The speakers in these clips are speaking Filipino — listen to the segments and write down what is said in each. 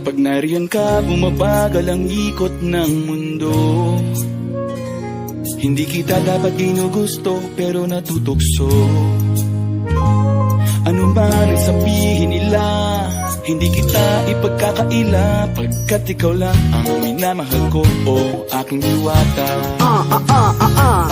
Kapag nariyan ka, bumabagal ang ikot ng mundo. Hindi kita dapat ginugusto, pero natutukso. Ano man ang sabihin nila, hindi kita ipagkakaila, pagkat ikaw lang ang minamahal ko, o aking diwata.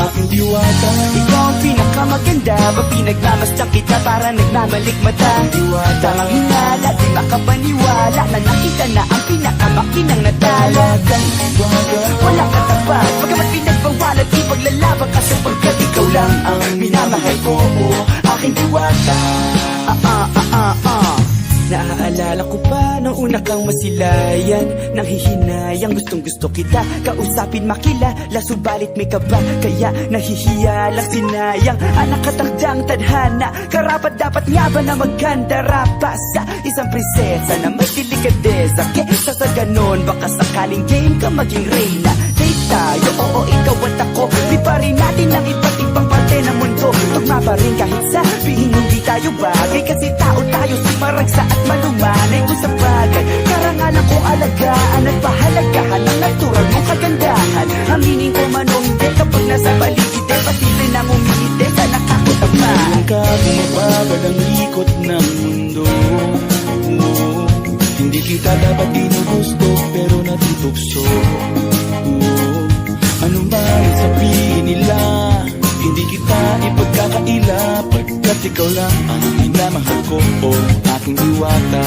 Aking diwata. Ikaw ang pinakamaganda, ba pinagmamasdan kita para nagmamalikmata. Diwata. Tamang hinala, di makapaniwala na nakita na ang pinakamakinang natala. Talagang diwata. Walang katapat, pagamat pinagbawalan, ipaglalaban ka sapagkat ikaw lang ang minamahal ko, o aking diwata. Naaalala ko pa nung una kang masilayan, nang hihinayang gustong gusto kita kausapin makilala, subalit may kaba kaya nahihiya lang sinayang. Anak katakdang tadhana, karapat dapat nga ba na magkandara pa sa isang prinsesa na may delikadeza? Kesa sa ganon, baka sakaling game ka maging reyna. Date tayo, oo ikaw at ako, di pa rin natin ang iba't ibang parte ng mundo. Tugma pa rin kahit sabihin hindi tayo bagay, kasi tao tayo sumaragsa at malumanay ko sa bagay. Karangalan kong alagaan at pahalagahan ang natural mong kagandahan. Aminin ko man o hindi, kapag nasa paligid pati rin ang umihite sa nakakutama. Nariyan ka, bumabagal ang ikot ng mundo. Hindi kita dapat ginugusto, pero natutukso. Ano man ang sabihin nila, hindi kita ipagkakaila, pagkat ikaw lang ang minamahal ko, o aking diwata.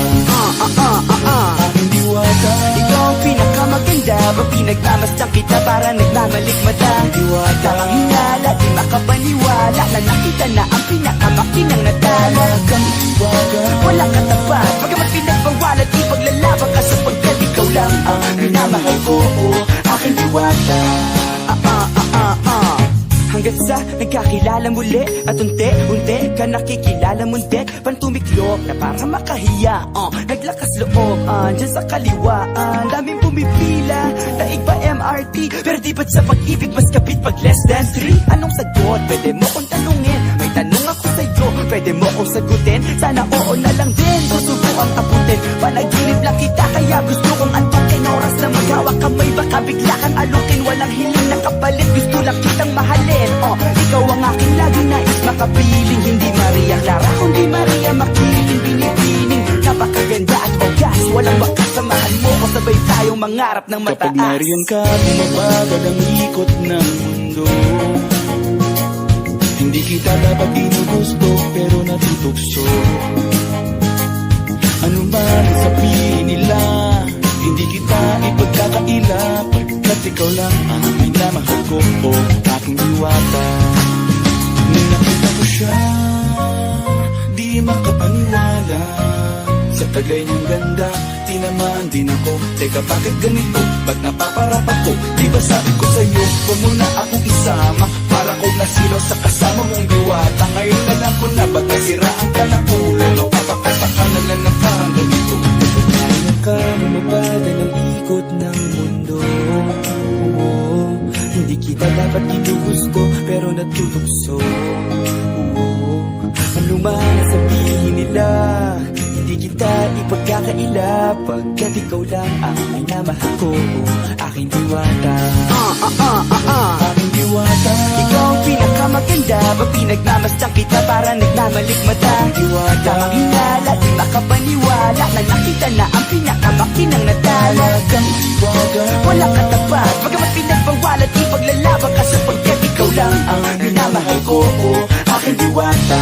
Aking diwata. Ikaw ang pinakamaganda, ba pinagmamasdan kita para nagmamalikmata. Diwata. Tamang hinala, di makapaniwala na nakita na ang pinakamakinang natala. Talagang diwata. Walang katapat, pagamat pinagbawalan, ipaglalaban ka sapagkat ikaw lang ang minamahal ko, o aking diwata. Hanggat sa nagkakilala muli at unti-unti ka nakikilala munti, pantumiklop na para makahiya. Naglakas loob dyan sa kaliwaan, daming pumipila, daig pa MRT, pero di ba't sa pag-ibig mas kapit pag less than 3? Anong sagot? Pwede mo kong tanungin, may tanong ako sa'yo, pwede mo kong sagutin, sana oo na lang din, susubukan abutin. Panaginip lang kita kaya gusto kong antukin, oras na maghawak kamay baka bigla kang alukin. Walang hiling na kapalit, gusto lang kitang mahalin. Ikaw ang aking laging nais makapiling, hindi Maria Clara kundi Maria Makiling. Binibining, napakaganda at ogas, walang wakas, samahan mo ko, sabay tayong mangarap ng mataas. Kapag nariyan ka, bumabagal ang ikot ng mundo. Hindi kita dapat ginugusto, pero natutukso. Ano man ang sabihin nila, hindi kita ipagkakaila, pagkat ikaw lang ang minamahal ko, o aking diwata. Nung nakita ko siya, di makapaniwala, sa tagay niyang ganda, tinamaan din ako. Teka, bakit ganito? Ba't napaparap ako? Di ba sabi ko sa'yo, huwag mo na akong isama, para ko nasilaw sa kasama mong diwata. Ngayon na lang ko na, ba't nasiraan ka ng ulo? Napapakasaka na lang ng parang ganito. Nariyan ka, bumabagal ang ikot ng mundo. Hindi kita dapat ginugusto, pero natutukso. Ano man ang sabihin nila, hindi kita ipagkakaila, pagkat ikaw lang ang minamahal ko, aking diwata. Aking diwata. Ikaw ang pinakamaganda, ba pinagmamasdan kita para nagmamalikmata. Diwata. Tamang hinala, di makapaniwala na nakita na ang pinakamakinang natala. Talagang diwata. Walang katapat, pagamat pinagbawalan, ipaglalaban ka sapagkat ikaw lang ang minamahal ko, o aking diwata.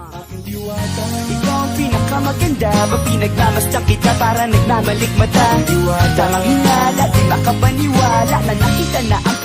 Aking diwata. Ikaw ang pinakamaganda, ba pinagmamasdan kita para nagmamalikmata. Diwata. Tamang hinala, di makapaniwala na nakita na ang